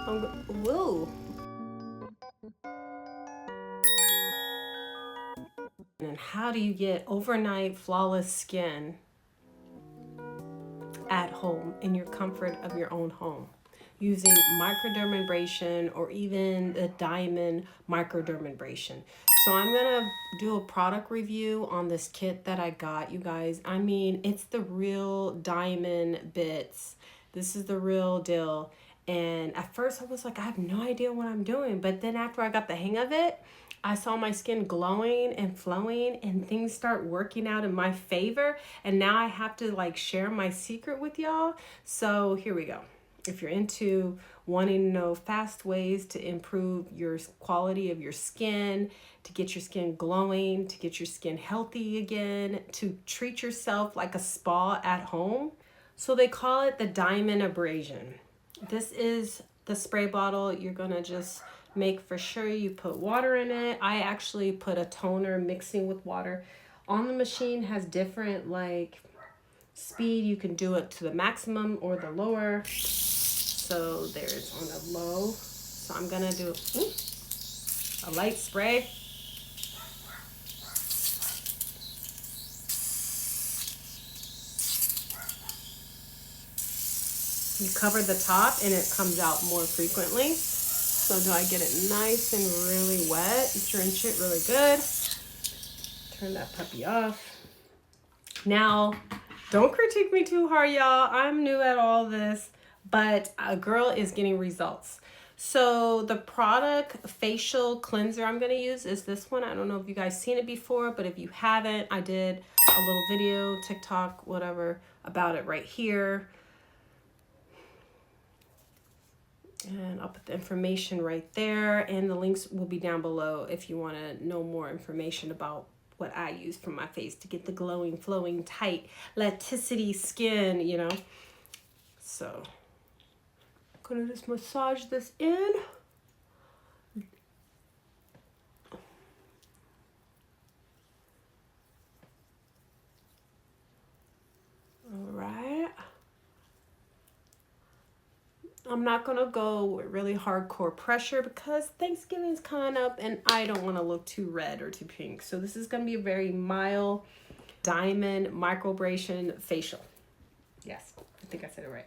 Woo. And how do you get overnight flawless skin at home in your comfort of your own home using microdermabrasion or even the diamond microdermabrasion? So I'm gonna do a product review on this kit that I got, you guys. I mean, it's the real diamond bits. This is the real deal. And at first I was like, I have no idea what I'm doing. But then after I got the hang of it, I saw my skin glowing and flowing and things start working out in my favor. And now I have to like share my secret with y'all. So here we go. If you're into wanting to know fast ways to improve your quality of your skin, to get your skin glowing, to get your skin healthy again, to treat yourself like a spa at home. So they call it the Dermabrasion. This is the spray bottle. You're gonna just make for sure you put water in it. I actually put a toner mixing with water. On the machine has different like speed. You can do it to the maximum or the lower. So there's on the low. So I'm gonna do a light spray. You cover the top and it comes out more frequently. So do I get it nice and really wet? Drench it really good. Turn that puppy off. Now, don't critique me too hard, y'all. I'm new at all this, but a girl is getting results. So the product facial cleanser I'm going to use is this one. I don't know if you guys seen it before, but if you haven't, I did a little video, TikTok, whatever, about it right here. And I'll put the information right there, and the links will be down below if you want to know more information about what I use for my face to get the glowing, flowing, tight, elasticity skin, you know. So I'm gonna just massage this in. All right. I'm not gonna go with really hardcore pressure because Thanksgiving's coming up and I don't want to look too red or too pink. So this is gonna be a very mild diamond microdermabrasion facial. Yes, I think I said it right.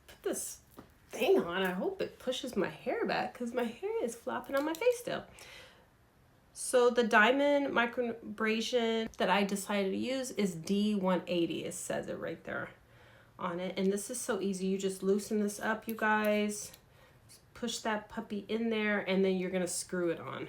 Put this thing on. I hope it pushes my hair back because my hair is flopping on my face still. So the diamond microdermabrasion that I decided to use is D180. It says it right there on it, and this is so easy. You just loosen this up, you guys, push that puppy in there, and then you're gonna screw it on.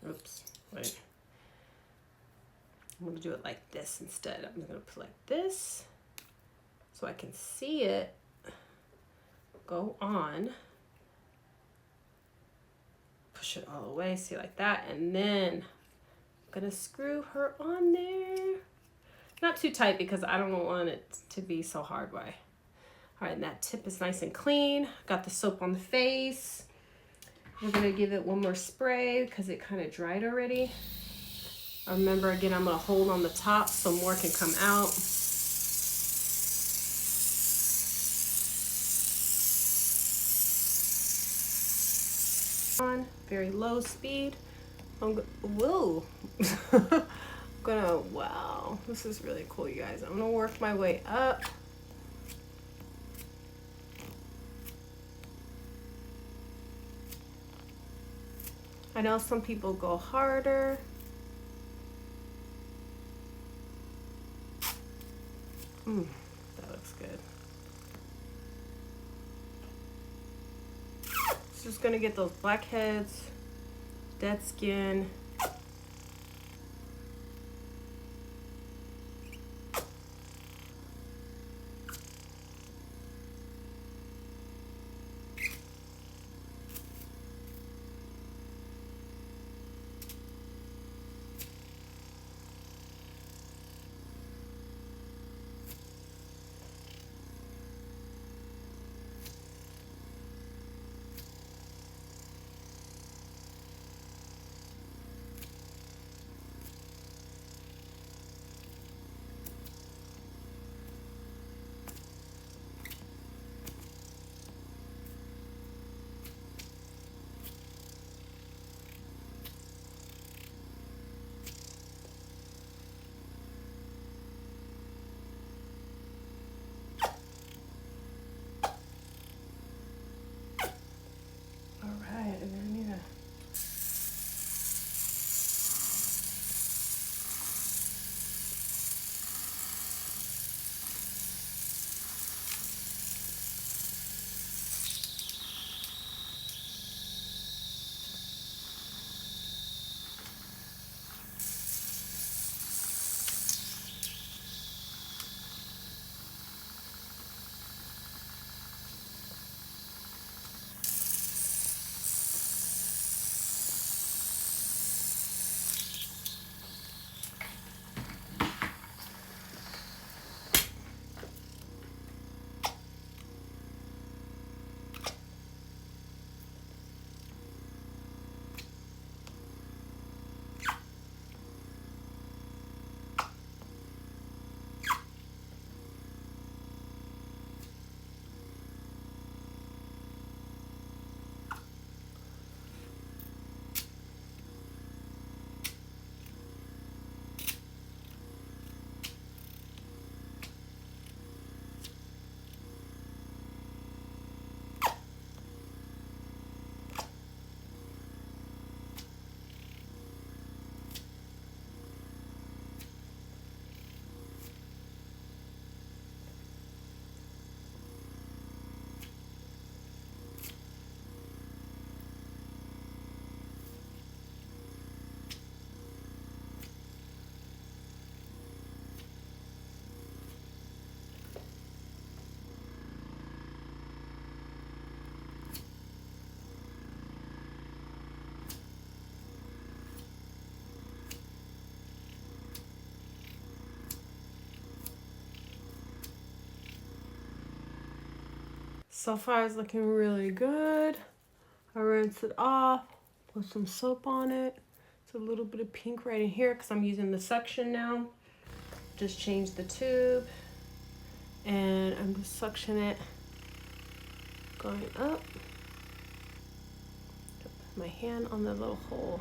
Oops, wait, I'm gonna do it like this instead. I'm gonna put like this so I can see it go on. Push it all the way, see, like that, and then I'm gonna screw her on there. Not too tight because I don't want it to be so hard way. All right, and that tip is nice and clean. Got the soap on the face. We're gonna give it one more spray because it kind of dried already. Remember, again, I'm gonna hold on the top so more can come out. On very low speed. Whoa. Wow, this is really cool, you guys. I'm gonna work my way up. I know some people go harder. That looks good. Just gonna get those blackheads, dead skin. So far it's looking really good. I rinse it off, put some soap on it. It's a little bit of pink right in here because I'm using the suction now. Just change the tube and I'm just suction it, going up. Put my hand on the little hole.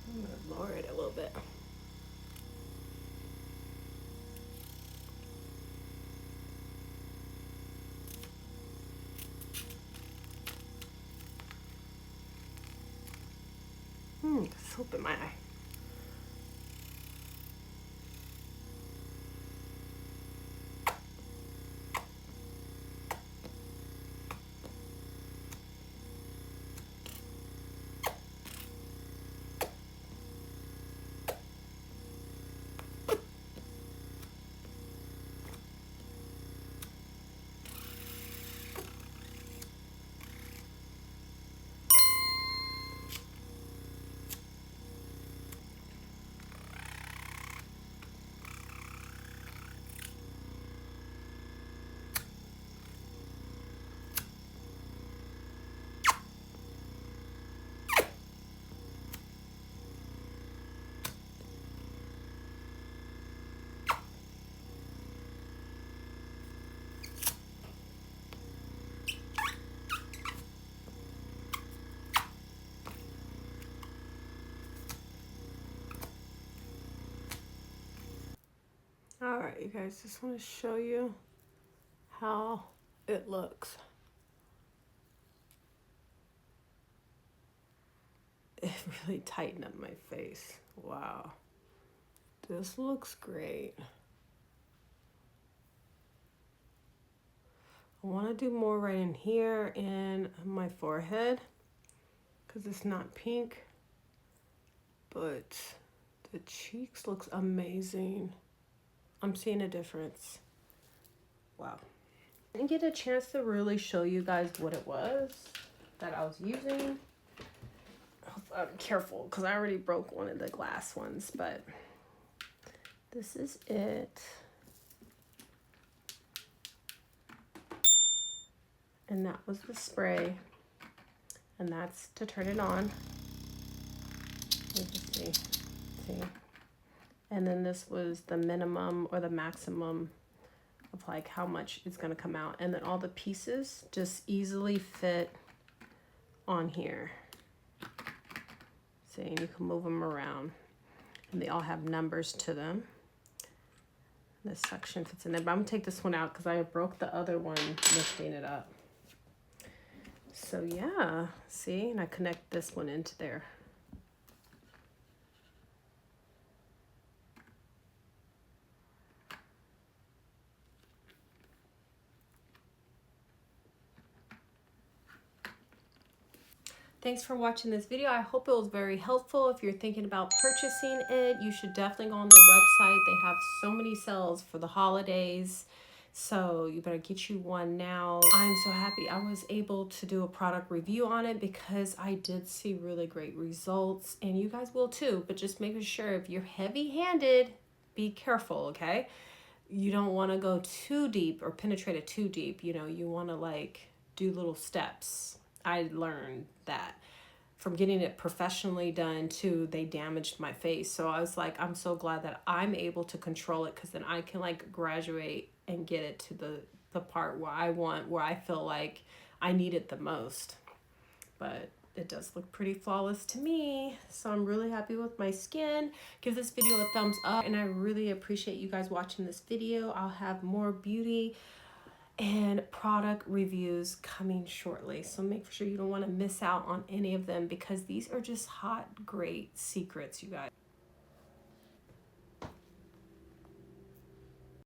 I'm gonna lower it a little bit. Soap in my eye. All right, you guys, just want to show you how it looks. It really tightened up my face. Wow. This looks great. I want to do more right in here in my forehead because it's not pink, but the cheeks looks amazing. I'm seeing a difference. Wow. I didn't get a chance to really show you guys what it was that I was using. I'm careful because I already broke one of the glass ones, but this is it. And that was the spray. And that's to turn it on. Let me just see. And then this was the minimum or the maximum of like how much it's gonna come out. And then all the pieces just easily fit on here. See, and you can move them around. And they all have numbers to them. This section fits in there, but I'm gonna take this one out because I broke the other one lifting it up. So yeah, see, and I connect this one into there. Thanks for watching this video. I hope it was very helpful. If you're thinking about purchasing it, you should definitely go on their website. They have so many sales for the holidays, so you better get you one now. I'm so happy I was able to do a product review on it because I did see really great results, and you guys will too, but just making sure if you're heavy-handed, be careful, okay? You don't want to go too deep or penetrate it too deep. You know, you want to like do little steps. I learned that from getting it professionally done too. They damaged my face, so I was like, I'm so glad that I'm able to control it, because then I can like graduate and get it to the part where I want, where I feel like I need it the most. But it does look pretty flawless to me, so I'm really happy with my skin. Give this video a thumbs up, and I really appreciate you guys watching this video. I'll have more beauty and product reviews coming shortly, so make sure you don't want to miss out on any of them, because these are just hot, great secrets, you guys.